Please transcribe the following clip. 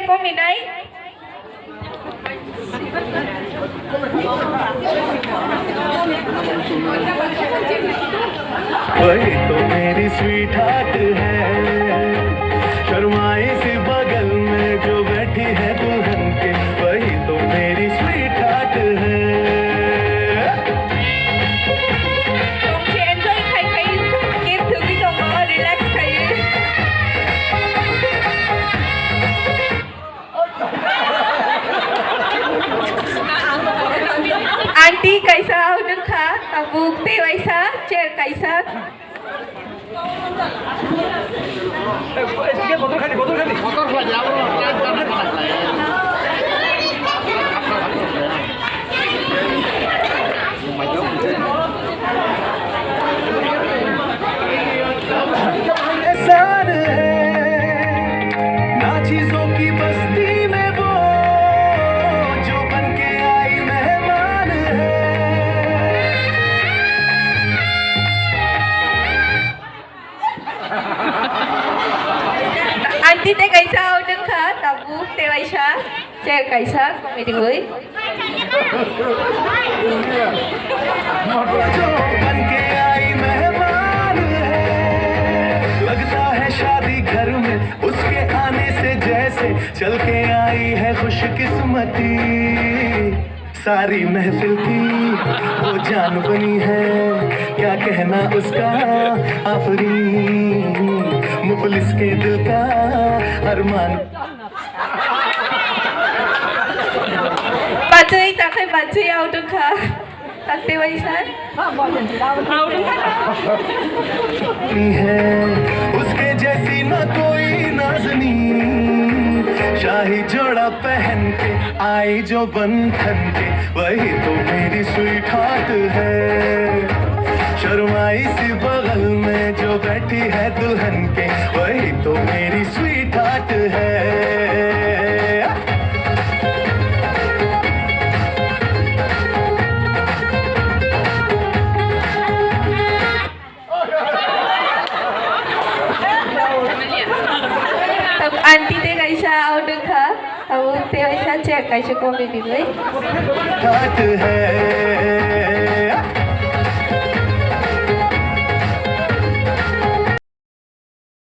को मिनाई वही तो मेरी स्वीट हार्ट है, शर्माई सी बगल में जो बैठी है दुल्हन के, वही तो मेरी स्वीट हार्ट है। एंजॉय खाई खाई गेम थोड़ी तो रिलैक्स खाई आंटी कैसा उधर खा तबुक ते वैसा चेयर कैसा एहसान है ना चीजों की बस्ती में वो जो बन के आई मेहमान है। आंटी ते कैसा उधर खा तबुक ते वैसा चेयर कैसा कॉमेडी हुई जो बन के आई मेहमान है, लगता है शादी घर में उसके आने से जैसे चल के आई है खुशकिस्मती। सारी महफिल की वो जान बनी है, क्या कहना उसका आफरीन, मुफलिस के दिल का अरमान। बाजुई ताके बाजुई आउटर खा ताते वैसा है उसके जैसी ना कोई नाज़नी, शाही जोड़ा पहन के आई जो बंधन के, वही तो मेरी स्वीट हार्ट है। शर्माई सी बगल में जो बैठी है दुल्हन के, वही तो मेरी स्वीट हार्ट है। तब आंटी ते कैसा आउटर खा तब ते वैसा चेयर कैसे कॉमेडी हुई हार्ट है।